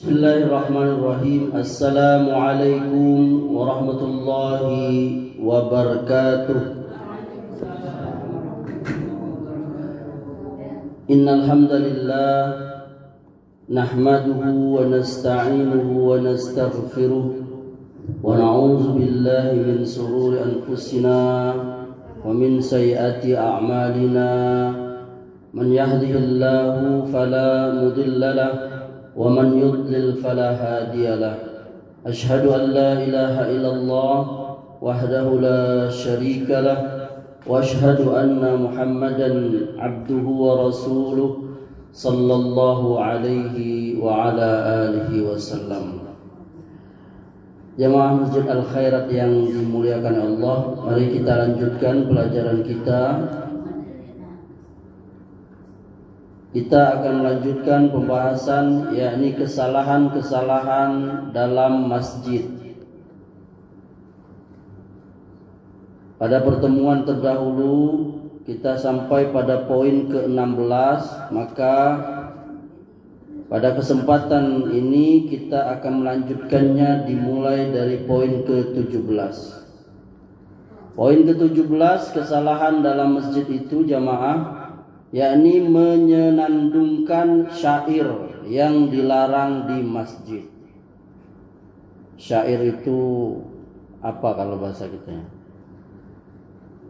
Bismillahirrahmanirrahim. Assalamualaikum warahmatullahi wabarakatuh. Innal hamdalillah nahmaduhu wa nasta'inuhu wa nastaghfiruh wa na'udzu billahi min shururi anfusina wa min sayyiati a'malina. Man yahdihillahu fala mudilla lahu ومن يضلل فلا هادي له أشهد أن لا إله إلا الله وحده لا شريك له وأشهد أن محمدا عبده ورسوله صلى الله عليه وعلى آله وسلم. Jamaah Masjid Al-Khairat yang dimuliakan Allah, mari kita lanjutkan pelajaran kita. Kita akan melanjutkan pembahasan yakni kesalahan-kesalahan dalam masjid. Pada pertemuan terdahulu kita sampai pada poin ke-16, maka pada kesempatan ini kita akan melanjutkannya dimulai dari poin ke-17. Poin ke-17, kesalahan dalam masjid itu jamaah, yakni menyenandungkan syair yang dilarang di masjid. Syair itu apa kalau bahasa kita?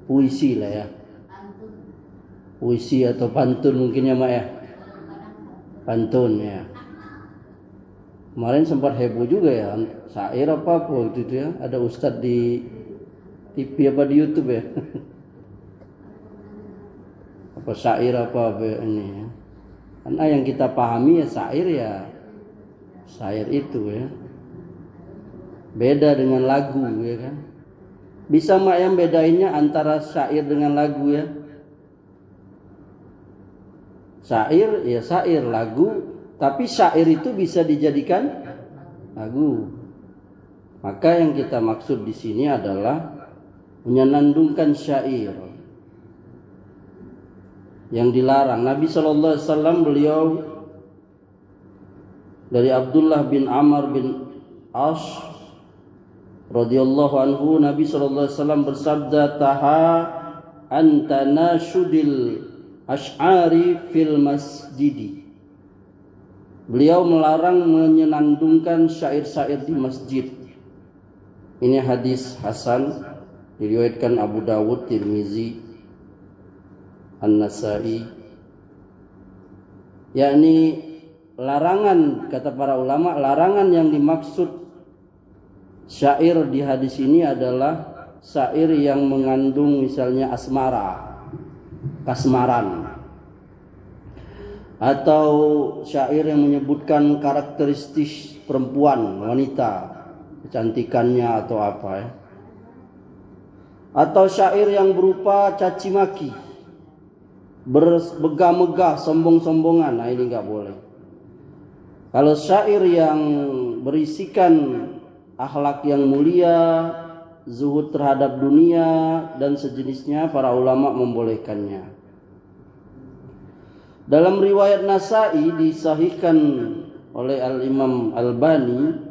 Puisi lah ya. Puisi atau pantun mungkin ya Mak ya. Pantun ya. Kemarin sempat heboh juga ya. Syair apa waktu itu ya. Ada ustadz di TV apa di YouTube ya. Apa syair apa ini ya. Karena yang kita pahami ya syair itu ya. Beda dengan lagu ya kan. Bisa Mak yang bedainnya antara syair dengan lagu ya? Syair ya syair, lagu, tapi syair itu bisa dijadikan lagu. Maka yang kita maksud di sini adalah menyenandungkan syair yang dilarang. Nabi SAW beliau dari Abdullah bin Amr bin As radhiyallahu anhu, Nabi SAW bersabda, taha antana syudil ash'ari fil masjidi. Beliau melarang menyenandungkan syair-syair di masjid. Ini hadis hasan, diriwayatkan Abu Dawud, Tirmizi, An-Nasa'i. Yakni larangan, kata para ulama, larangan yang dimaksud syair di hadis ini adalah syair yang mengandung misalnya asmara, kasmaran, atau syair yang menyebutkan karakteristik perempuan, wanita, kecantikannya atau apa ya. Atau syair yang berupa caci maki, bermegah-megah, sombong-sombongan, nah ini nggak boleh. Kalau syair yang berisikan akhlak yang mulia, zuhud terhadap dunia dan sejenisnya, para ulama membolehkannya. Dalam riwayat Nasa'i disahihkan oleh Al-Imam Albani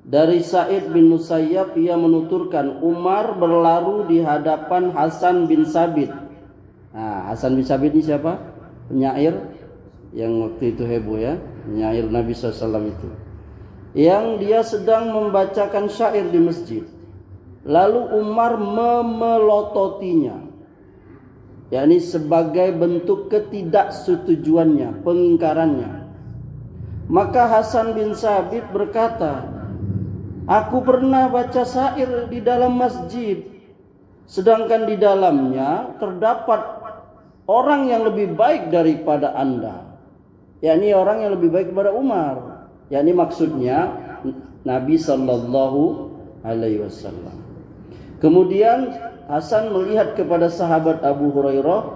dari Sa'id bin Musayyab, ia menuturkan Umar berlaru di hadapan Hasan bin Sabit. Nah, Hasan bin Sabit ini siapa? Penyair yang waktu itu heboh ya, penyair Nabi SAW itu, yang dia sedang membacakan syair di masjid. Lalu Umar memelototinya, yakni sebagai bentuk ketidaksetujuannya, pengingkarannya. Maka Hasan bin Sabit berkata, aku pernah baca syair di dalam masjid, sedangkan di dalamnya terdapat orang yang lebih baik daripada Anda, yakni orang yang lebih baik daripada Umar, yakni maksudnya Nabi Sallallahu Alaihi Wasallam. Kemudian Hasan melihat kepada sahabat Abu Hurairah,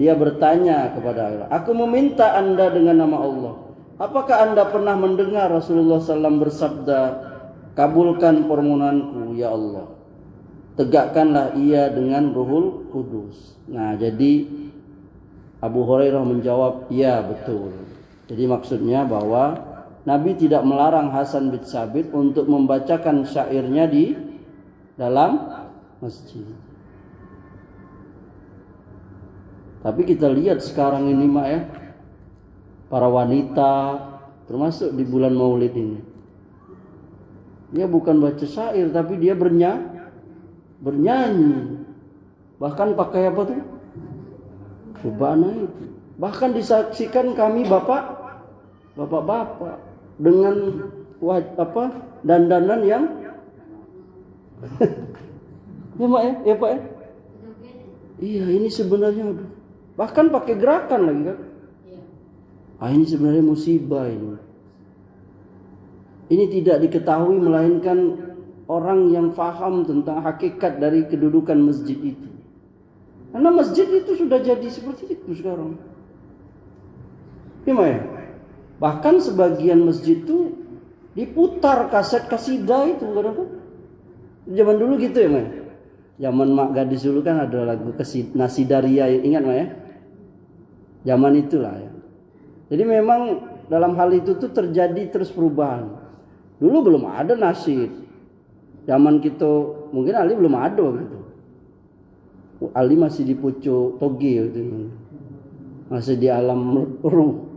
dia bertanya kepada Allah, aku meminta Anda dengan nama Allah, apakah Anda pernah mendengar Rasulullah SAW bersabda, kabulkan permohonanku ya Allah, tegakkanlah ia dengan Ruhul Kudus. Nah, jadi Abu Hurairah menjawab, ya betul. Jadi maksudnya bahwa Nabi tidak melarang Hasan bin Sabit untuk membacakan syairnya di dalam masjid. Tapi kita lihat sekarang ini mak ya, para wanita termasuk di bulan Maulid ini, dia bukan baca syair tapi dia bernyanyi. Bahkan pakai apa tuh? Rebana itu. Bahkan disaksikan kami bapak-bapak dengan dandanan yang ya mak ya, ya pak ya. Iya, ini sebenarnya bahkan pakai gerakan lagi kan. Ini sebenarnya musibah ini. Ini tidak diketahui melainkan orang yang faham tentang hakikat dari kedudukan masjid itu. Karena masjid itu sudah jadi seperti itu sekarang. Gimana ya? Bahkan sebagian masjid itu diputar kaset kasidah itu kadang-kadang. Zaman dulu gitu ya, Maya? Zaman mak gadis dulu kan ada lagu Nasidaria, ingat Maya? Zaman itulah ya. Jadi memang dalam hal itu tuh terjadi terus perubahan. Dulu belum ada nasyid. Zaman kita mungkin Ali belum ada gitu. Ali masih di pucuk toge gitu. Masih di alam ruh.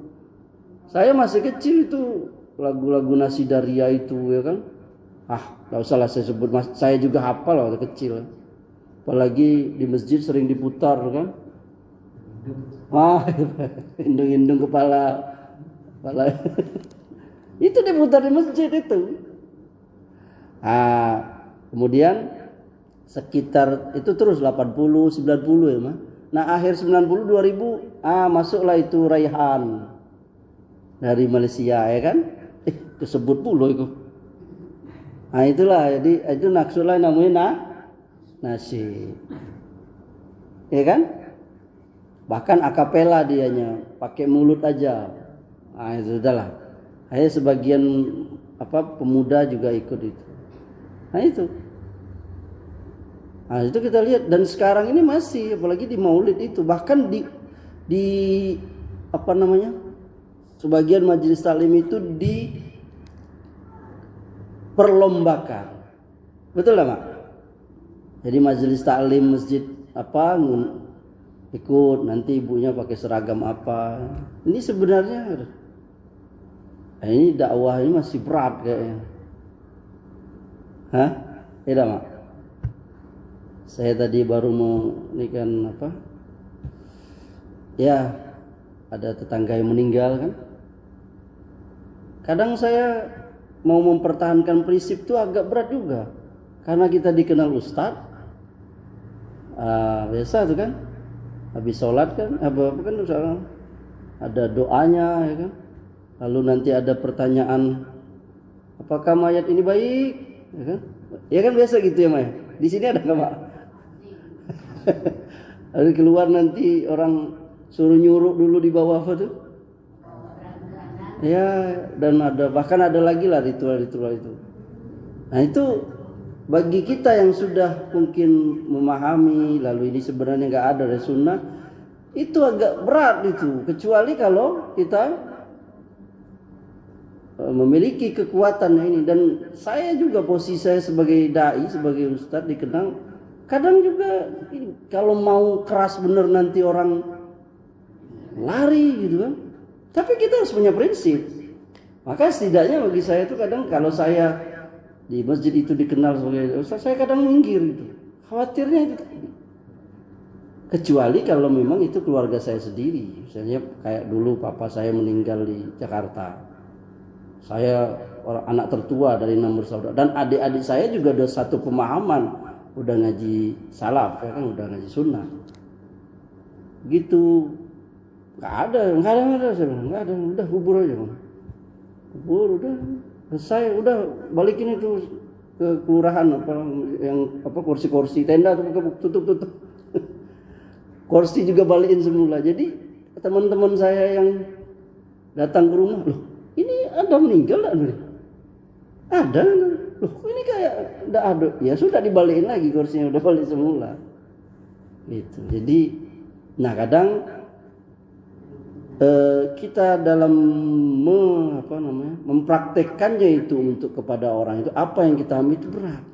Saya masih kecil itu lagu-lagu Nasidaria itu ya kan. Enggak usah lah saya sebut, saya juga hafal waktu kecil. Apalagi di masjid sering diputar kan. Indung-indung kepala. Itu diputar di masjid itu. Kemudian sekitar itu terus 80, 90 ya mah. Nah akhir 90, 2000 masuklah itu Raihan dari Malaysia ya kan. Disebut pula itu. Itulah jadi itu maksudnya namanya nasyid. Ya kan? Bahkan akapela dianya, pakai mulut aja. Itu sudahlah. Akhirnya sebagian pemuda juga ikut itu. Itu kita lihat dan sekarang ini masih apalagi di Maulid itu bahkan di sebagian majelis taklim itu diperlombakan. Betul lah Mak? Jadi majelis taklim masjid ikut nanti ibunya pakai seragam apa. Ini sebenarnya ini dakwah ini masih berat kayaknya. Tidak Mak? Saya tadi baru mau nikah ya ada tetangga yang meninggal kan. Kadang saya mau mempertahankan prinsip itu agak berat juga. Karena kita dikenal ustaz. Biasa tuh kan. Habis sholat kan ada doanya ya kan. Lalu nanti ada pertanyaan, apakah mayat ini baik? Ya kan? Ya kan biasa gitu ya Maya. Di sini ada nggak Mak? Lalu keluar nanti orang suruh nyuruh dulu di bawah apa tuh? Ya, dan bahkan ada lagi lah ritual-ritual itu. Nah itu bagi kita yang sudah mungkin memahami lalu ini sebenarnya nggak ada dari sunnah, itu agak berat itu. Kecuali kalau kita memiliki kekuatan ini. Dan saya juga posisi saya sebagai dai, sebagai ustadz dikenal. Kadang juga kalau mau keras bener nanti orang lari gitu kan. Tapi kita harus punya prinsip. Maka setidaknya bagi saya itu kadang kalau saya di masjid itu dikenal sebagai ustaz, saya kadang minggir gitu. Khawatirnya itu. Kecuali kalau memang itu keluarga saya sendiri. Misalnya kayak dulu papa saya meninggal di Jakarta. Saya anak tertua dari 6 bersaudara. Dan adik-adik saya juga ada satu pemahaman. Udah ngaji salaf ya kan, udah ngaji sunnah gitu. Nggak ada, udah kubur aja udah selesai, udah balikin itu ke kelurahan kursi-kursi tenda tutup kursi juga balikin semula. Jadi teman-teman saya yang datang ke rumah, loh ini ada meninggal ada loh ini kayak enggak ada, ya sudah dibalikin lagi kursinya, udah balik semula gitu. Jadi kadang kita dalam mempraktekkannya itu untuk kepada orang itu apa yang kita ambil itu berat.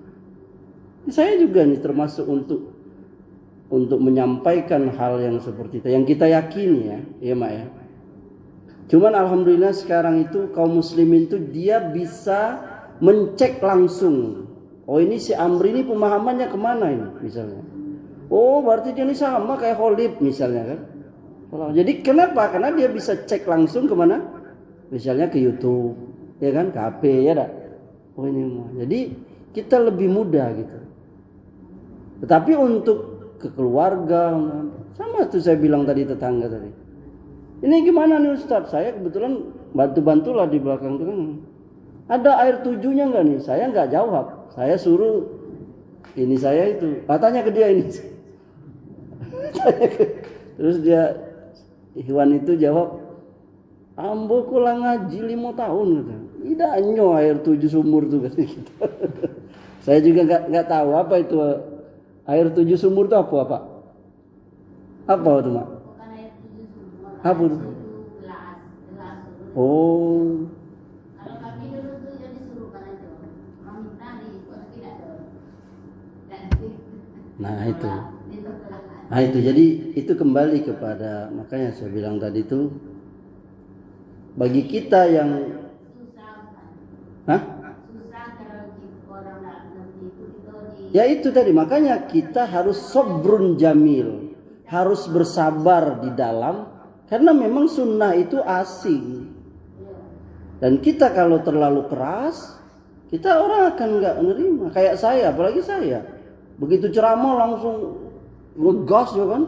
Saya juga nih termasuk untuk menyampaikan hal yang seperti itu, yang kita yakini ya Mak ya. Cuman alhamdulillah sekarang itu kaum muslimin itu dia bisa mencek langsung. Oh ini si Amri ini pemahamannya kemana ini misalnya. Oh berarti dia ini sama kayak Khalid misalnya kan. Jadi kenapa? Karena dia bisa cek langsung kemana? Misalnya ke YouTube, ya kan, ke HP ya dak. Oh ini mau. Jadi kita lebih mudah gitu. Tetapi untuk ke keluarga sama tuh saya bilang tadi tetangga tadi. Ini gimana nih Ustaz? Saya kebetulan bantu-bantulah di belakang itu kan. Ada air tujuhnya enggak nih? Saya enggak jawab. Saya suruh ini saya itu. Tanya ke dia ini. Terus dia Iwan itu jawab, ambo kula ngaji 5 tahun gitu. Idanyo air 7 sumur tuh gitu. Saya juga enggak tahu apa itu air 7 sumur itu apa? Apa itu, Mak? Bukan air 7 sumur. Apa itu? Gelas. Oh. Kalau kami dulu tuh jadi suruhkan aja. Orang minta di kota tidak ada. Nah itu jadi itu kembali kepada makanya saya bilang tadi itu bagi kita yang susah kalau orang nggak ngerti itu ya itu tadi makanya kita harus sobrun jamil, harus bersabar di dalam karena memang sunnah itu asing dan kita kalau terlalu keras kita orang akan nggak menerima kayak saya apalagi saya begitu ceramah langsung ngegas ya kan.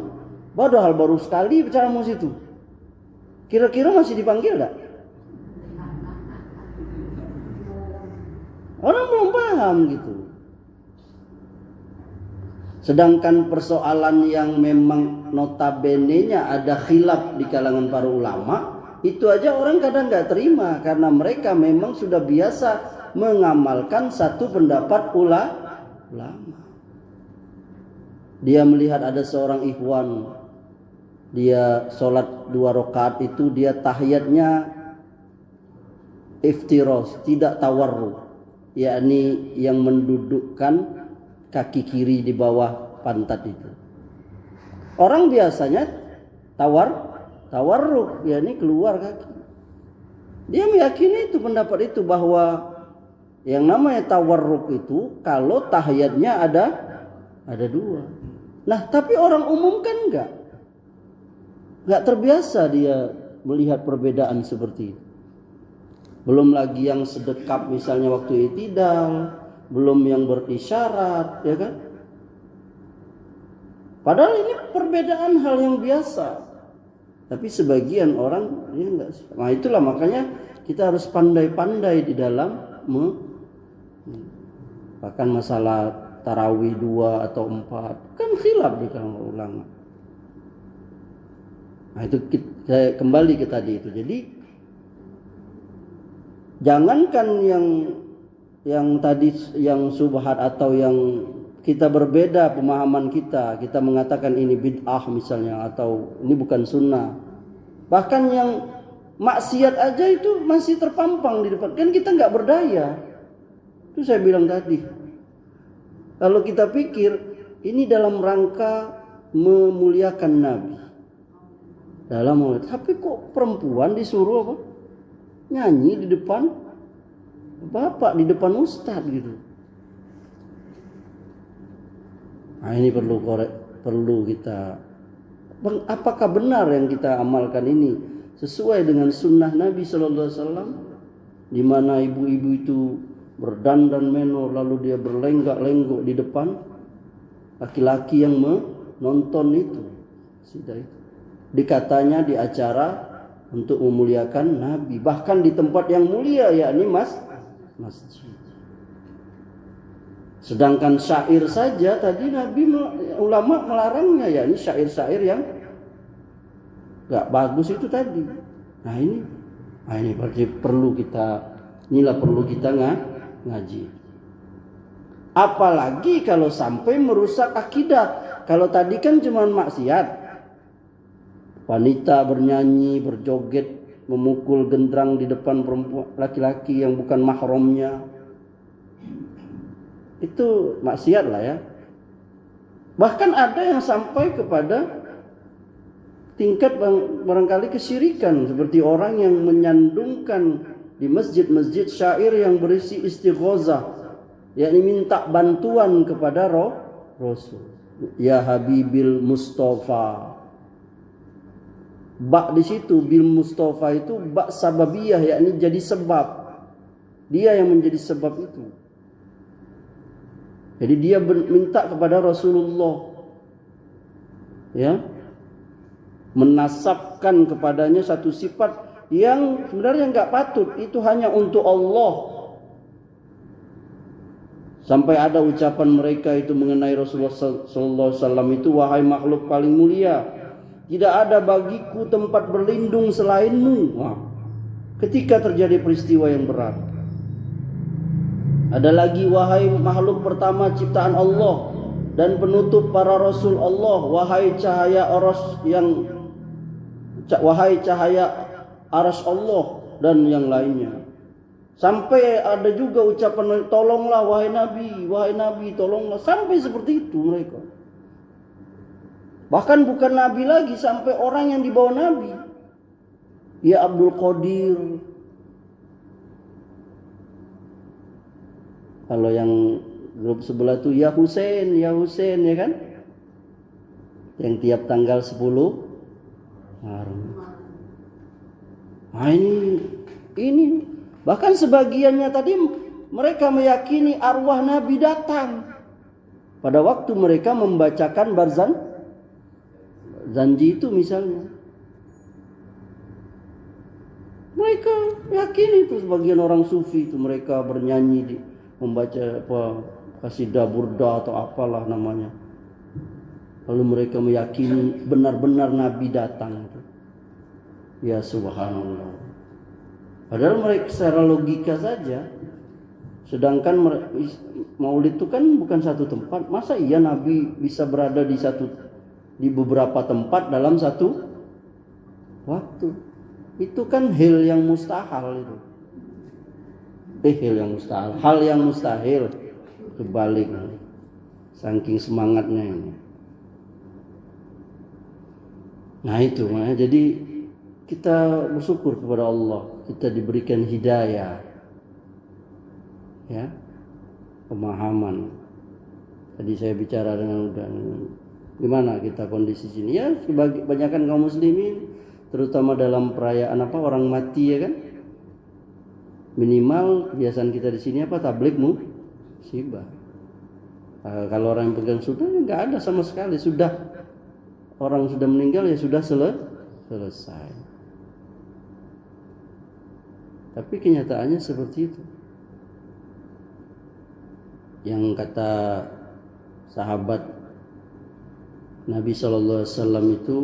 Padahal baru sekali ceramah situ. Kira-kira masih dipanggil enggak? Orang belum paham gitu. Sedangkan persoalan yang memang notabene-nya ada khilaf di kalangan para ulama, itu aja orang kadang nggak terima karena mereka memang sudah biasa mengamalkan satu pendapat ulama. Dia melihat ada seorang ikhwan, dia sholat 2 rakaat itu dia tahiyatnya iftiros, tidak tawarruk, yakni yang mendudukkan kaki kiri di bawah pantat itu. Orang biasanya tawarruk, yakni keluar kaki. Dia meyakini itu pendapat itu bahwa yang namanya tawarruk itu kalau tahiyatnya ada 2. Nah, tapi orang umum kan enggak terbiasa dia melihat perbedaan seperti itu. Belum lagi yang sedekap misalnya waktu i'tidal, belum yang berisyarat, ya kan? Padahal ini perbedaan hal yang biasa. Tapi sebagian orang ya enggak. Nah, itulah makanya kita harus pandai-pandai di dalam bahkan masalah tarawih 2 atau 4 kan khilaf di kalangan ulama. Nah itu saya kembali ke tadi itu. Jadi jangankan yang tadi yang subhat atau yang kita berbeda pemahaman kita mengatakan ini bid'ah misalnya atau ini bukan sunnah. Bahkan yang maksiat aja itu masih terpampang di depan. Kan kita nggak berdaya. Itu saya bilang tadi. Kalau kita pikir ini dalam rangka memuliakan Nabi. Tapi kok perempuan disuruh apa? Nyanyi di depan bapak, di depan ustaz gitu. Nah ini perlu kita. Apakah benar yang kita amalkan ini sesuai dengan sunnah Nabi Sallallahu Alaihi Wasallam, di mana ibu-ibu itu berdandan menor lalu dia berlenggak-lenggok di depan laki-laki yang menonton itu. Dikatanya di acara untuk memuliakan Nabi, bahkan di tempat yang mulia yakni masjid. Sedangkan syair saja tadi ulama melarangnya, yakni syair-syair yang enggak bagus itu tadi. Nah ini perlu kita ngaji. Apalagi kalau sampai merusak akidah. Kalau tadi kan cuma maksiat. wanita bernyanyi, berjoget, memukul gendrang di depan perempuan laki-laki yang bukan mahramnya. Itu maksiat lah ya. Bahkan ada yang sampai kepada tingkat barangkali kesyirikan, seperti orang yang menyandungkan di masjid-masjid syair yang berisi istighozah, yakni minta bantuan kepada Rasul. Ya Habibil Mustafa. Bak di situ bil Mustafa itu bak sababiyah, yakni jadi sebab. Dia yang menjadi sebab itu. Jadi dia minta kepada Rasulullah, ya, menasabkan kepadanya satu sifat yang sebenarnya enggak patut. Itu hanya untuk Allah. Sampai ada ucapan mereka itu mengenai Rasulullah sallallahu alaihi wasallam itu, wahai makhluk paling mulia, tidak ada bagiku tempat berlindung selainmu. Wah, ketika terjadi peristiwa yang berat. Ada lagi, wahai makhluk pertama ciptaan Allah dan penutup para rasul Allah, wahai cahaya arsy Allah dan yang lainnya. Sampai ada juga ucapan tolonglah wahai Nabi, tolonglah. Sampai seperti itu mereka. Bahkan bukan Nabi lagi, sampai orang yang di bawah Nabi. Ya Abdul Qadir. Kalau yang grup sebelah itu ya Husain ya kan? Yang tiap tanggal 10 Muharram. Nah ini bahkan sebagiannya tadi mereka meyakini arwah Nabi datang pada waktu mereka membacakan barzan janji itu misalnya. Mereka yakin itu, sebagian orang sufi itu mereka bernyanyi membaca qasidah burda atau apalah namanya. Lalu mereka meyakini benar-benar Nabi datang. Ya subhanallah. Padahal mereka secara logika saja. Sedangkan maulid itu kan bukan satu tempat. Masa iya Nabi bisa berada di beberapa tempat dalam satu waktu? Itu kan hal yang mustahil itu. Hal yang mustahil kebalik. Saking semangatnya ini. Nah itu, jadi kita bersyukur kepada Allah, kita diberikan hidayah, ya, pemahaman. Tadi saya bicara dengan gimana kita kondisi sini, ya, kebanyakan kaum muslimin, terutama dalam perayaan orang mati, ya kan. Minimal kebiasaan kita di sini tabligh musibah. Kalau orang yang pegang sudah nggak ada sama sekali, sudah orang sudah meninggal ya sudah selesai. Tapi kenyataannya seperti itu. Yang kata sahabat Nabi Shallallahu Alaihi Wasallam itu,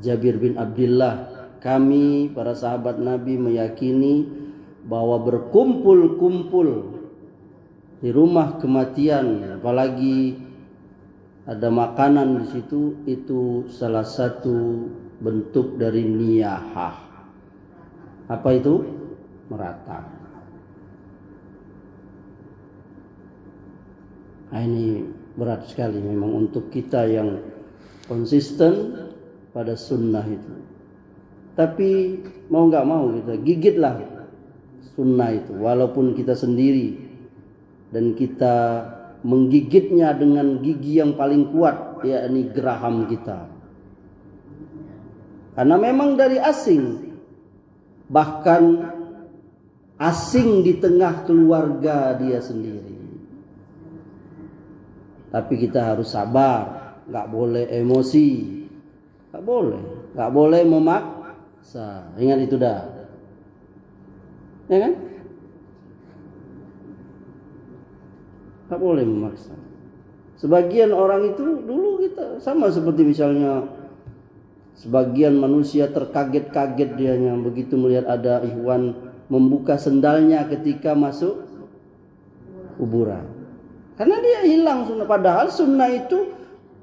Jabir bin Abdullah, kami para sahabat Nabi meyakini bahwa berkumpul-kumpul di rumah kematian, apalagi ada makanan di situ, itu salah satu bentuk dari niyahah. Apa itu? Meratap. Nah, ini berat sekali memang untuk kita yang konsisten pada sunnah itu. Tapi mau nggak mau kita gigitlah sunnah itu, walaupun kita sendiri, dan kita menggigitnya dengan gigi yang paling kuat, yakni geraham kita. Karena memang dari asing, bahkan asing di tengah keluarga dia sendiri. Tapi kita harus sabar, nggak boleh emosi, nggak boleh memaksa. Ingat itu dah, ya kan? Nggak boleh memaksa. Sebagian orang itu dulu kita sama seperti misalnya sebagian manusia terkaget-kaget dianya begitu melihat ada ikhwan membuka sendalnya ketika masuk kuburan. Karena dia hilang sunnah. Padahal sunnah itu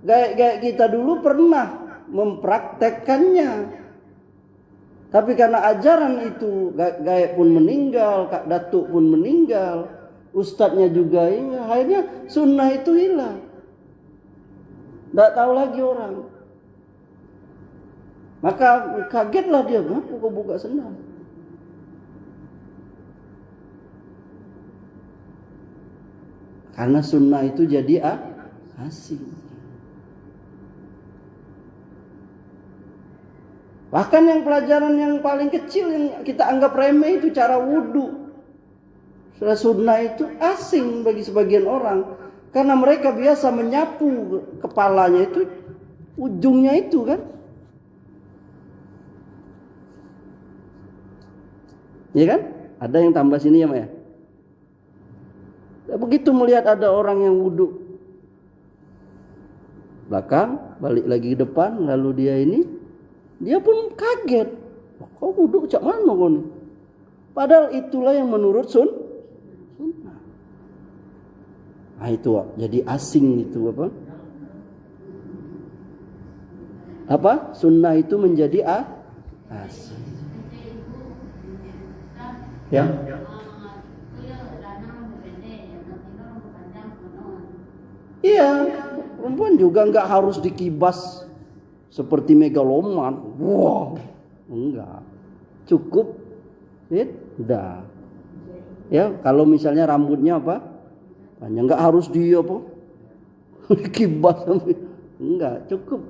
kayak kita dulu pernah mempraktekkannya. Tapi karena ajaran itu gaib pun meninggal, Kak Datuk pun meninggal, ustadznya juga ini, akhirnya sunnah itu hilang. Tidak tahu lagi orang. Maka kagetlah dia, kenapa kok buka sendal? Karena sunnah itu jadi asing. Bahkan yang pelajaran yang paling kecil yang kita anggap remeh itu cara wudhu. Sunnah itu asing bagi sebagian orang. Karena mereka biasa menyapu kepalanya itu, ujungnya itu kan. Ya kan? Ada yang tambah sini ya, Mak ya? Begitu melihat ada orang yang wudhu belakang, balik lagi ke depan, lalu dia pun kaget. Kau wudhu cak mana kau nih? Padahal itulah yang menurut sunnah. Nah itu jadi asing itu apa? Sunnah itu menjadi asing. Ya. Iya, perempuan juga nggak harus dikibas seperti megaloman. Wow, enggak. Cukup, udah. Ya, kalau misalnya rambutnya apa? Panjang, nggak harus dia apa? Dikibas sampai. Enggak, cukup.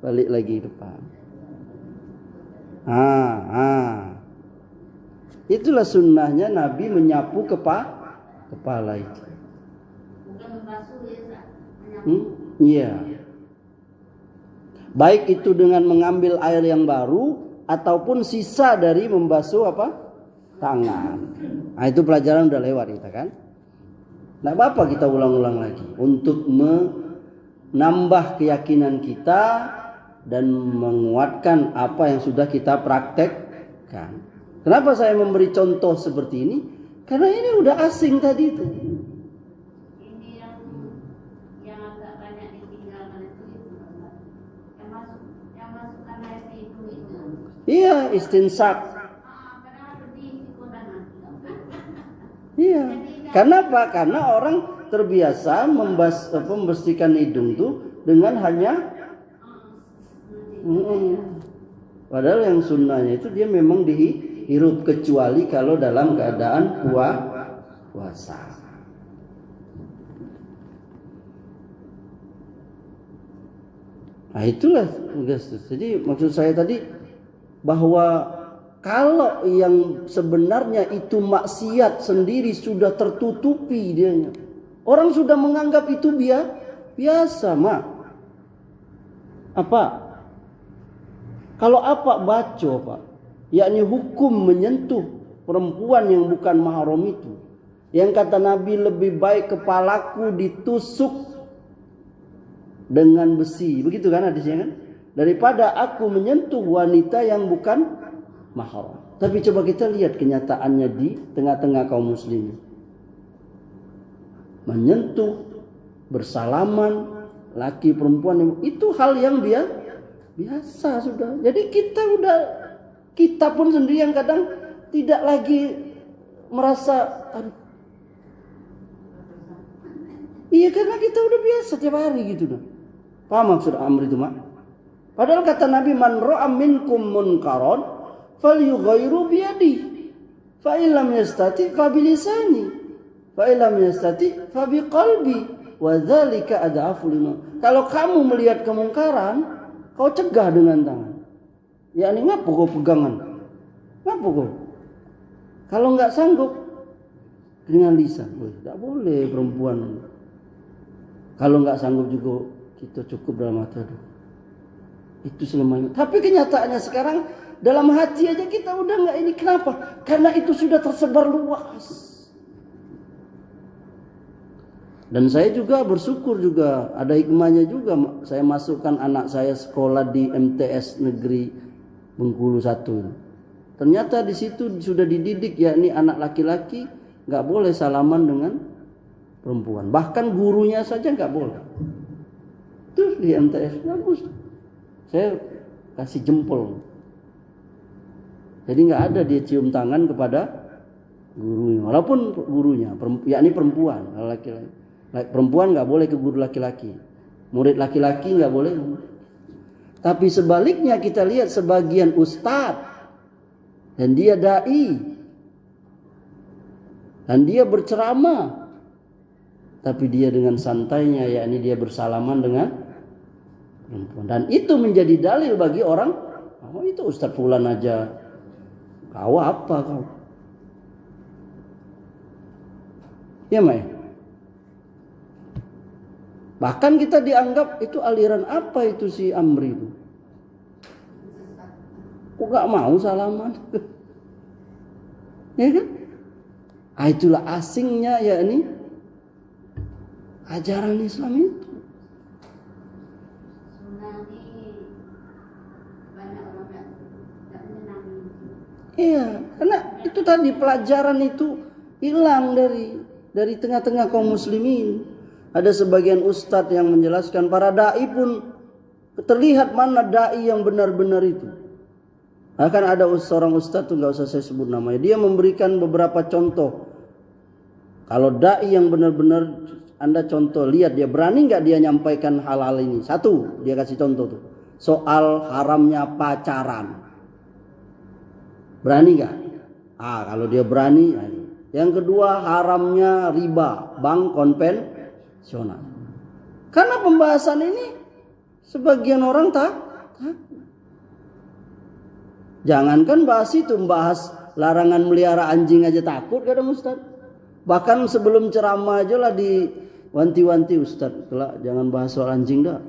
Balik lagi depan. Itulah sunnahnya Nabi menyapu kepala itu. Iya. Baik itu dengan mengambil air yang baru ataupun sisa dari membasuh tangan. Nah itu pelajaran udah lewat kita kan. Nah apa kita ulang-ulang lagi untuk menambah keyakinan kita dan menguatkan apa yang sudah kita praktekkan. Kenapa saya memberi contoh seperti ini? Karena ini udah asing tadi itu. Iya, istinsak. Iya. Karena apa? Karena orang terbiasa membersihkan hidung tuh dengan hanya padahal yang sunnahnya itu dia memang dihirup kecuali kalau dalam keadaan puasa. Nah itulah. Jadi maksud saya tadi bahwa kalau yang sebenarnya itu maksiat sendiri sudah tertutupi dianya. Orang sudah menganggap itu biasa, Mak. Apa? Kalau apa baca, Pak? Yakni hukum menyentuh perempuan yang bukan mahram itu. Yang kata Nabi lebih baik kepalaku ditusuk dengan besi. Begitu kan hadisnya kan? Daripada aku menyentuh wanita yang bukan mahram. Tapi coba kita lihat kenyataannya di tengah-tengah kaum muslimin. Menyentuh, bersalaman, laki perempuan itu hal yang biasa sudah. Jadi kita pun sendiri yang kadang tidak lagi merasa iya karena kita udah biasa tiap hari gitu. Paham maksud amr itu, Mak? Padahal kata Nabi, man ra'a minkum munkaran falyughayyiru bi yadihi fa illam yastati fa bi lisani fa illam yastati fa bi qalbi wa dzalika ad'aful iman. Kalau kamu melihat kemungkaran, kau cegah dengan tangan. Yakni ngapo kau pegangan? Ngapo kau? Kalau enggak sanggup dengan lisan. Tidak boleh perempuan. Kalau enggak sanggup juga kita cukup dalam hati. Itu selamanya. Tapi kenyataannya sekarang dalam hati aja kita udah nggak ini. Kenapa? Karena itu sudah tersebar luas. Dan saya juga bersyukur juga ada hikmahnya juga. Saya masukkan anak saya sekolah di MTS Negeri Bengkulu 1. Ternyata di situ sudah dididik yakni anak laki-laki nggak boleh salaman dengan perempuan. Bahkan gurunya saja nggak boleh. Terus di MTS bagus. Saya kasih jempol. Jadi nggak ada dia cium tangan kepada gurunya, walaupun gurunya, yakni perempuan. Laki-laki, perempuan nggak boleh ke guru laki-laki. Murid laki-laki nggak boleh. Tapi sebaliknya kita lihat sebagian ustadz dan dia dai dan dia berceramah, tapi dia dengan santainya, yakni dia bersalaman dengan perempuan. Dan itu menjadi dalil bagi orang, oh itu Ustadz Fulan aja, kau apa kau? Ya Mai. Bahkan kita dianggap itu aliran apa itu si Amri itu? Kok gak mau salaman? Ya kan? Itulah asingnya yakni ajaran Islam itu. Iya, karena itu tadi pelajaran itu hilang dari tengah-tengah kaum muslimin. Ada sebagian ustadz yang menjelaskan, para dai pun terlihat mana dai yang benar-benar itu. Akan ada seorang ustadz tuh nggak usah saya sebut namanya. Dia memberikan beberapa contoh. Kalau dai yang benar-benar Anda contoh, lihat dia berani nggak dia nyampaikan hal-hal ini. Satu, dia kasih contoh tuh, soal haramnya pacaran. Berani nggak? Kalau dia berani. Yang kedua, haramnya riba, bank konvensional. Karena pembahasan ini sebagian orang takut. Jangankan bahas itu, bahas larangan melihara anjing aja takut kadang Ustaz. Bahkan sebelum ceramah aja lah diwanti-wanti, Ustaz, kelak jangan bahas soal anjing dah.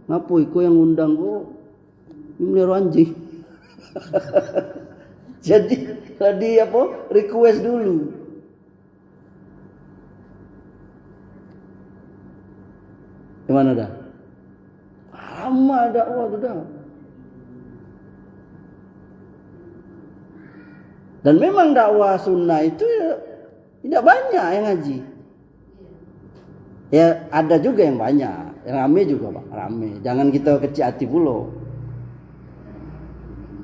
Ngapa iko yang undang kok melihara anjing? Jadi tadi request dulu. Gimana dah? Lama dakwah sudah. Dan memang dakwah sunnah itu tidak banyak yang ngaji. Ya ada juga yang banyak, yang rame juga Pak, rame. Jangan kita kecil hati pula.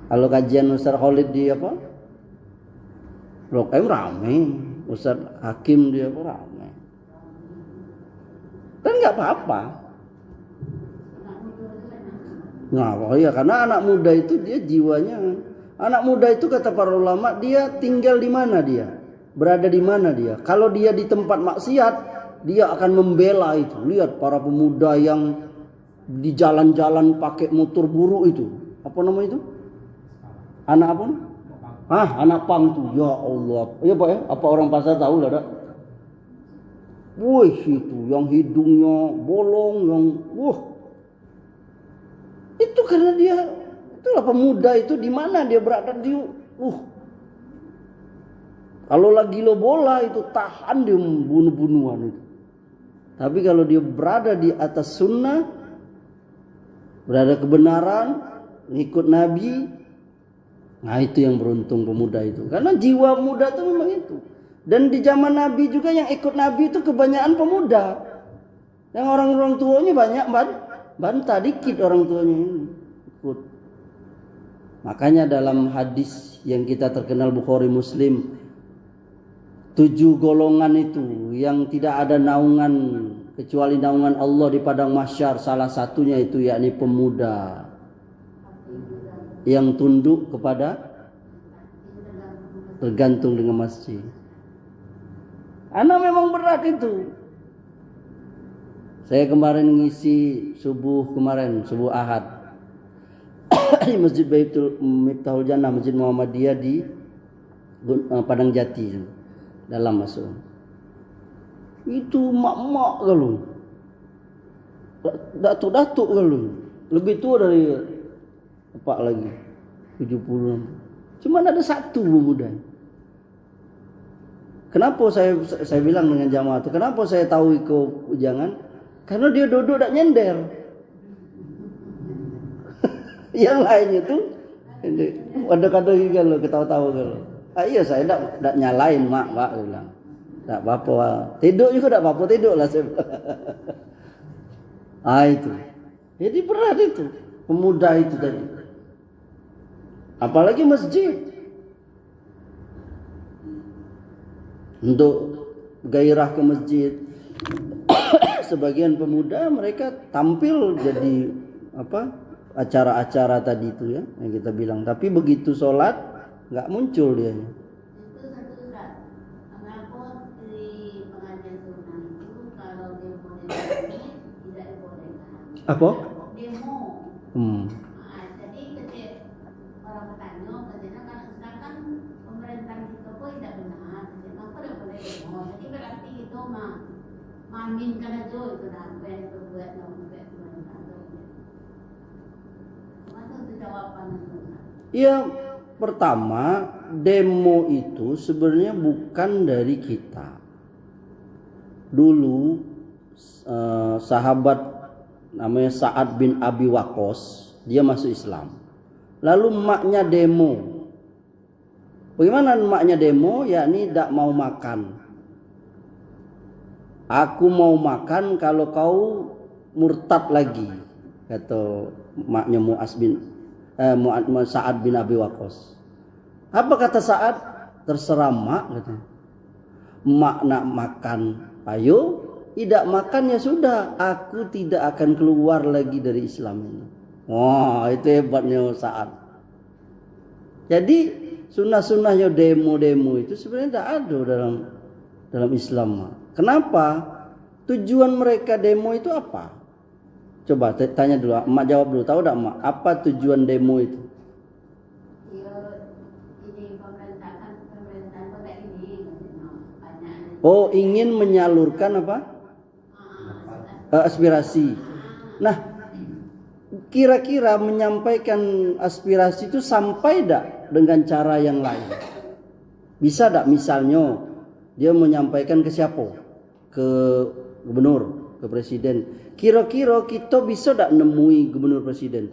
Kalau kajian Ustaz Khalid di Blok M rame, Ustaz Hakim dia rame. Dan nggak apa-apa. Nah, iya karena anak muda itu dia jiwanya. Anak muda itu kata para ulama dia tinggal di mana dia, berada di mana dia. Kalau dia di tempat maksiat, dia akan membela itu. Lihat para pemuda yang di jalan-jalan pakai motor buruk itu. Apa nama itu? Anak apa? Anak pang tuh. Ya Allah. Iya Pak ya? Apa orang pasar tahu lah dak? Wih itu yang hidungnya bolong, yang itu karena dia itulah pemuda itu di mana dia berada kalau lagi lo bola itu tahan dia bunuh-bunuhan itu. Tapi kalau dia berada di atas sunnah, berada kebenaran, ngikut Nabi, nah itu yang beruntung pemuda itu. Karena jiwa muda itu memang itu. Dan di zaman Nabi juga yang ikut Nabi itu kebanyakan pemuda. Yang orang-orang tuanya banyak bantah, dikit orang tuanya ini ikut. Makanya dalam hadis yang kita terkenal Bukhari Muslim, 7 golongan itu yang tidak ada naungan kecuali naungan Allah di padang mahsyar, salah satunya itu yakni pemuda yang tunduk kepada tergantung dengan masjid. Anak memang berat itu. Saya kemarin ngisi subuh Ahad di Masjid Baitul Miftahul Jannah, Masjid Muhammadiyah di Padang Jati, dalam masuk. Itu mak-mak kalau, datuk-datuk kalau, lebih tua dari Pak lagi, 70. Cuma ada satu pemuda. Kenapa saya bilang dengan jamaah itu? Kenapa saya tahu ikut ujangan? Karena dia duduk tak nyender. Yang lainnya tuh kadang-kadang kalau ketawa-tawa kalau. Iya saya tak nyalain mak bilang. Tak apa-apa. Tidur juga tak apa-apa, tidur lah saya. Itu. Jadi berat itu pemuda itu tadi. Apalagi masjid. Untuk gairah ke masjid. Sebagian pemuda mereka tampil jadi acara-acara tadi itu ya yang kita bilang. Tapi begitu sholat nggak muncul dia. Itu satu Ustaz. Kenapa di pengajian sunnah itu kalau demo ini tidak dibolehkan? Apa? Demo. Jadi ketika orang bertanya, katanya kan sekarang kan pemerintahan kita kok tidak benar. Kenapa tidak boleh demo? Jadi berarti itu maminkan aja itu dah buat pemerintahan itu. Mana itu jawaban itu? Ya, pertama demo itu sebenarnya bukan dari kita. Dulu sahabat namanya Sa'ad bin Abi Waqqas, dia masuk Islam. Lalu emaknya demo. Bagaimana emaknya demo? Yakni tidak mau makan. Aku mau makan kalau kau murtad lagi, kata maknya Sa'ad bin Abi Waqqas. Apa kata Sa'ad? Terserah mak, katanya. Mak nak makan, ayo. Tidak makan ya sudah, aku tidak akan keluar lagi dari Islam ini. Wah, itu hebatnya Sa'ad. Jadi sunnah-sunnahnya demo-demo itu sebenarnya tidak ada dalam Islam. Kenapa? Tujuan mereka demo itu apa? Coba tanya dulu, emak jawab dulu. Tahu tak emak? Apa tujuan demo itu? Oh, ingin menyalurkan apa? Aspirasi. Nah, kira-kira menyampaikan aspirasi itu sampai tak dengan cara yang lain? Bisa tak misalnya dia menyampaikan ke siapa? Ke gubernur, ke presiden. Kira-kira kita bisa tak nemui gubernur presiden?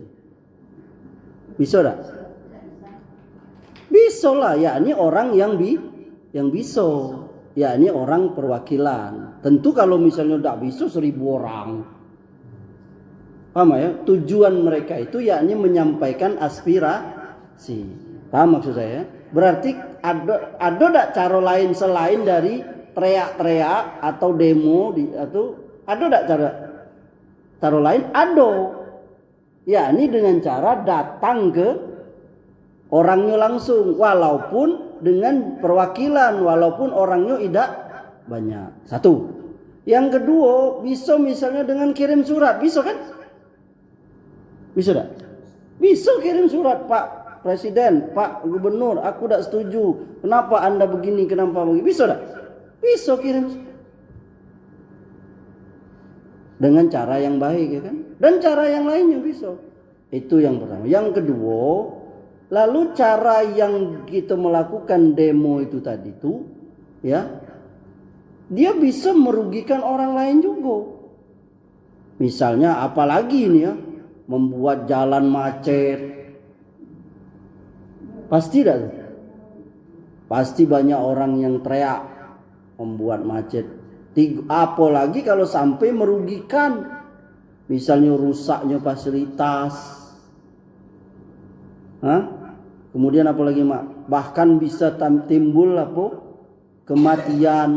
Bisa tak? Bisa lah, yakni orang yang bisa, yakni orang perwakilan. Tentu kalau misalnya tak bisa 1000 orang. Paham ya? Tujuan mereka itu yakni menyampaikan aspirasi. Paham maksud saya? Berarti ada tak cara lain selain dari teriak-teriak atau demo atau ada tak cara lain? Ada. Yakni dengan cara datang ke orangnya langsung, walaupun dengan perwakilan, walaupun orangnya tidak banyak. Satu. Yang kedua, bisa misalnya dengan kirim surat, bisa kan? Bisa tak? Bisa kirim surat, Pak Presiden, Pak Gubernur, aku tidak setuju. Kenapa Anda begini, kenapa begini? Bisa tak? Bisa kirim dengan cara yang baik, ya kan? Dan cara yang lainnya bisa. Itu yang pertama. Yang kedua, lalu cara yang kita melakukan demo itu tadi itu, ya, dia bisa merugikan orang lain juga. Misalnya, apalagi ini ya, membuat jalan macet. Pasti tidak? Pasti banyak orang yang teriak membuat macet. Apalagi kalau sampai merugikan, misalnya rusaknya fasilitas. Kemudian apalagi mak? Bahkan bisa timbul kematian,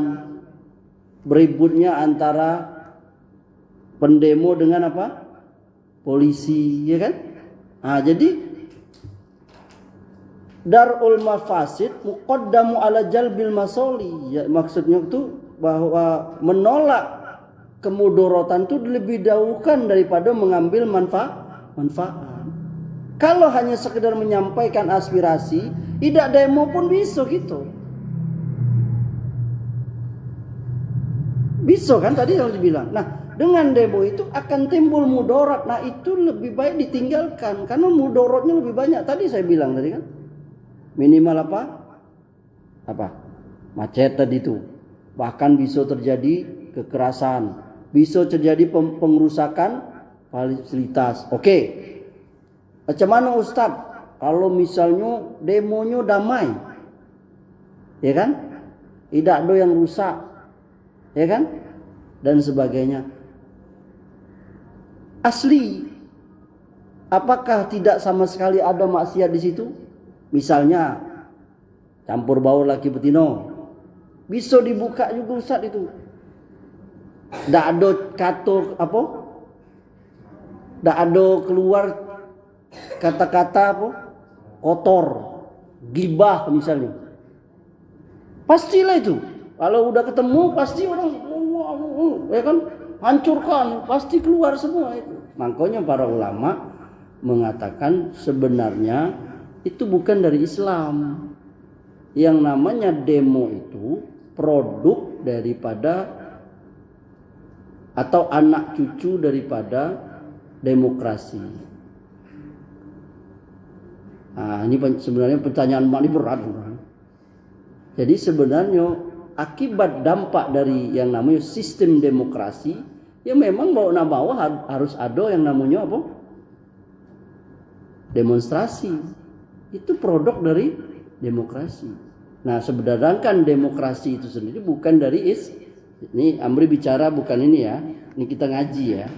beributnya antara pendemo dengan polisi, ya kan? Jadi darul mafasid muqaddamu ala jalbil masoli. Ya, maksudnya itu bahwa menolak kemudorotan itu lebih dahulukan daripada mengambil manfaat. Kalau hanya sekedar menyampaikan aspirasi, tidak demo pun bisa gitu. Bisa kan tadi yang dibilang. Nah, dengan demo itu akan timbul mudarat. Nah, itu lebih baik ditinggalkan karena mudaratnya lebih banyak. Tadi saya bilang tadi kan. Minimal apa? Macet tadi itu. Bahkan bisa terjadi kekerasan, bisa terjadi pengrusakan fasilitas. Oke. Macam mana Ustaz? Kalau misalnya demonya damai, ya kan? Tidak ada yang rusak, ya kan? Dan sebagainya. asli. Apakah tidak sama sekali ada maksiat di situ? Misalnya campur baur laki betino, bisa dibuka juga Ustaz itu. Ndak ada kata apa? Ndak ada keluar kata-kata apa? Kotor, gibah misalnya. Pastilah itu. Kalau udah ketemu pasti orang ya kan hancurkan, pasti keluar semua itu. Makanya para ulama mengatakan sebenarnya itu bukan dari Islam. Yang namanya demo itu produk daripada atau anak cucu daripada demokrasi. Nah, ini sebenarnya pertanyaan ini berat. Jadi sebenarnya akibat dampak dari yang namanya sistem demokrasi, ya memang mau harus ada yang namanya apa? Demonstrasi. Itu produk dari demokrasi. Nah, sebenarnya kan demokrasi itu sendiri bukan dari ini Amri bicara bukan ini ya. Ini kita ngaji ya.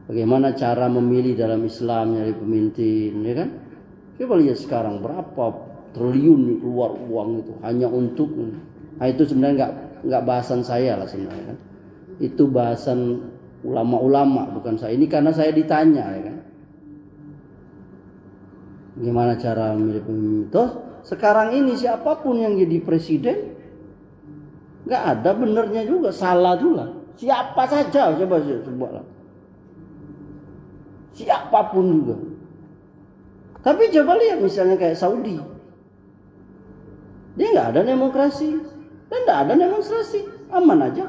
Bagaimana cara memilih dalam Islam nyari pemimpin, ya kan? Coba lihat sekarang berapa triliun keluar uang itu hanya untuk. Nah, itu sebenarnya nggak bahasan saya lah sebenarnya kan. Itu bahasan ulama-ulama bukan saya. Ini karena saya ditanya ya kan. Gimana cara memilih pemimpin? Toh sekarang ini siapapun yang jadi presiden nggak ada benernya juga, salah juga. Siapa saja coba sebutlah. Siapapun juga. Tapi coba lihat misalnya kayak Saudi. Dia nggak ada demokrasi dan nggak ada demonstrasi, aman aja.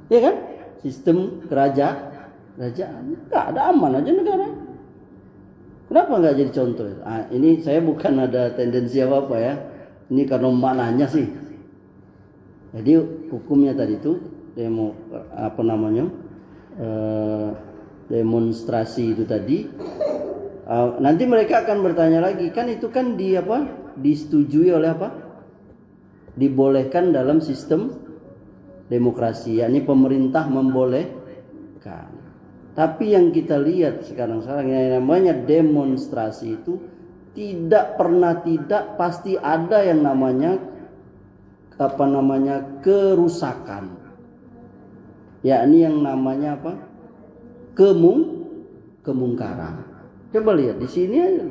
Ya kan? Sistem kerajaan nggak ada, aman aja negara. Kenapa nggak jadi contoh? Ini saya bukan ada tendensi apa ya. Ini karena maknanya sih. Jadi hukumnya tadi itu demonstrasi itu tadi. Nanti mereka akan bertanya lagi, kan itu kan disetujui oleh apa? Dibolehkan dalam sistem demokrasi, yakni pemerintah membolehkan. Tapi yang kita lihat sekarang yang namanya demonstrasi itu tidak pasti ada yang namanya kerusakan. Yakni yang namanya apa? Kemungkaran. Coba lihat di sini aja.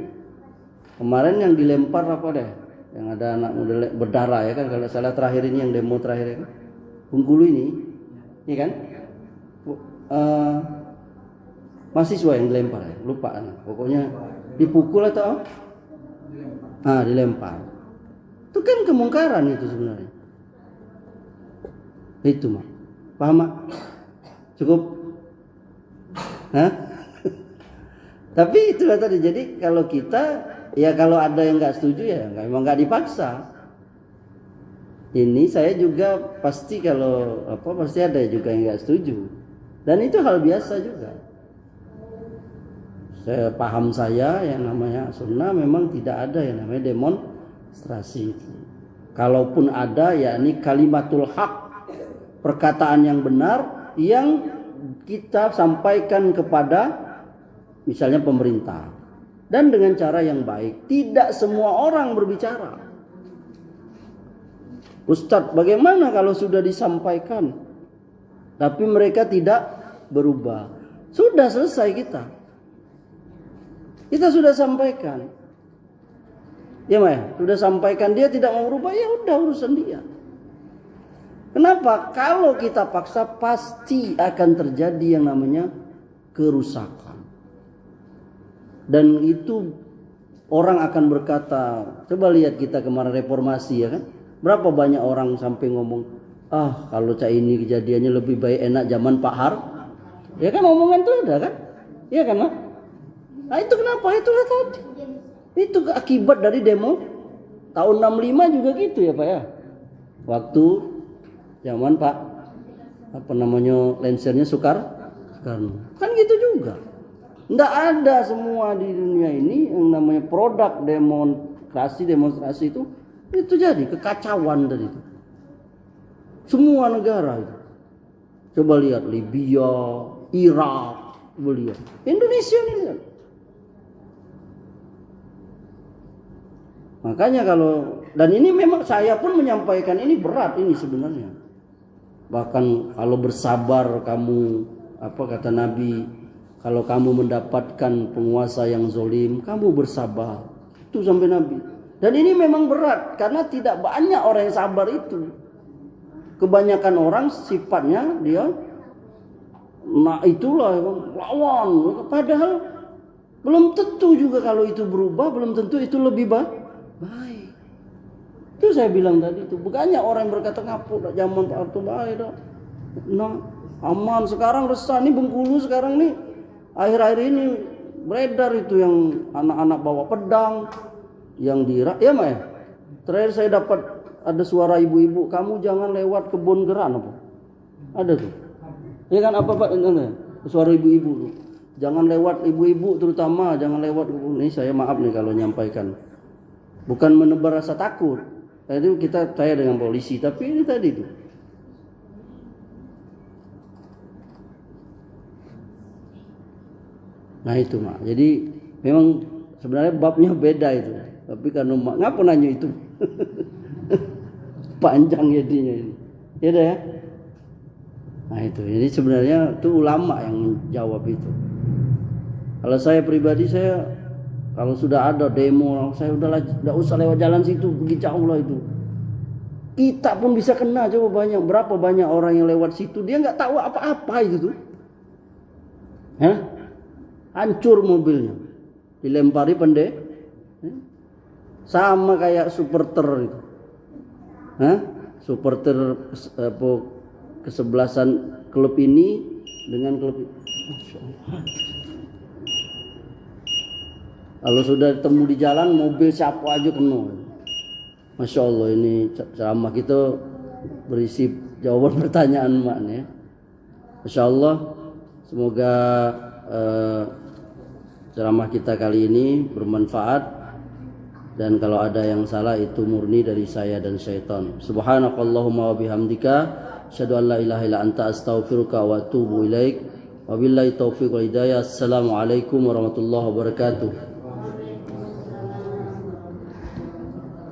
Kemarin yang dilempar apa deh? Yang ada anak muda berdarah ya kan, kalau salah terakhir ini yang demo terakhir ya kan. Bengkulu ini kan? Mahasiswa yang dilempar ya, lupa pokoknya dipukul atau dilempar. Itu kan kemungkaran itu sebenarnya. Itu mah. Paham mak? Cukup? Tapi itulah tadi. Jadi kalau kita ya kalau ada yang nggak setuju ya memang nggak dipaksa. Ini saya juga pasti pasti ada juga yang nggak setuju. Dan itu hal biasa juga. Paham saya yang namanya sunnah memang tidak ada yang namanya demonstrasi itu. Kalaupun ada yakni kalimatul haq, perkataan yang benar yang kita sampaikan kepada misalnya pemerintah dan dengan cara yang baik. Tidak semua orang berbicara. Ustadz, bagaimana kalau sudah disampaikan tapi mereka tidak berubah? Sudah selesai kita sudah sampaikan. Ya Maya, sudah sampaikan dia tidak mau berubah, ya udah urusan dia. Kenapa? Kalau kita paksa pasti akan terjadi yang namanya kerusakan. Dan itu orang akan berkata, coba lihat kita kemarin reformasi ya kan. Berapa banyak orang sampai ngomong, kalau cak ini kejadiannya lebih baik enak zaman Pak Har. Ya kan omongan itu ada kan? Iya kan Mak? Nah itu kenapa? Itulah tadi. Itu akibat dari demo tahun 65 juga gitu ya Pak ya. Waktu zaman Pak lensernya Soekarno. Kan gitu juga. Nggak ada semua di dunia ini yang namanya produk demonstrasi itu jadi kekacauan dari itu. Semua negara itu. Coba lihat Libya, Irak, coba lihat. Indonesia nih lihat. Makanya dan ini memang saya pun menyampaikan ini berat ini sebenarnya. Bahkan kalau bersabar kamu, apa kata Nabi, kalau kamu mendapatkan penguasa yang zolim, kamu bersabar. Itu sampai Nabi. Dan ini memang berat karena tidak banyak orang yang sabar itu. Kebanyakan orang sifatnya dia, nah itulah lawan. Padahal belum tentu juga kalau itu berubah, belum tentu itu lebih baik. Itu saya bilang tadi itu. Bukannya orang yang berkata ngapuk zaman Pak Harto baik dah. Nah, aman sekarang resah nih Bengkulu sekarang nih. Akhir-akhir ini beredar itu yang anak-anak bawa pedang yang ya Mak ya. Terakhir saya dapat ada suara ibu-ibu, kamu jangan lewat kebun geran apa? Ada tuh. Ya kan apa Pak? Suara ibu-ibu tuh. Jangan lewat ibu-ibu terutama, jangan lewat kebun. Ini saya maaf nih kalau nyampaikan. Bukan menebar rasa takut. Tadi kita tanya dengan polisi, tapi ini tadi tuh. Nah itu Mak. Jadi memang sebenarnya babnya beda itu. Tapi kan Mak ngapa nanya itu? Panjang jadinya ini. Ya dah ya. Nah itu. Jadi sebenarnya itu ulama yang menjawab itu. Kalau saya pribadi kalau sudah ada demo, saya udahlah, tidak usah lewat jalan situ, pergi jauh lah itu. Kita pun bisa kena, coba berapa banyak orang yang lewat situ, dia nggak tahu apa-apa itu tuh. Hancur mobilnya, dilempari sama kayak supporter itu. Supporter kesebelasan klub ini dengan klub ini. Masya Allah. Kalau sudah ketemu di jalan, mobil siapa aja kena. Masya Allah, ini ceramah kita berisi jawaban pertanyaan Mak nih. Masya Allah, semoga ceramah kita kali ini bermanfaat. Dan kalau ada yang salah itu murni dari saya dan syaitan. Subhanakallahumma wa bihamdika, asyhadu an la ilaha illa anta, astaghfiruka wa atubu ilaik. Wabillahi taufiq wal hidayah. Assalamualaikum warahmatullahi wabarakatuh.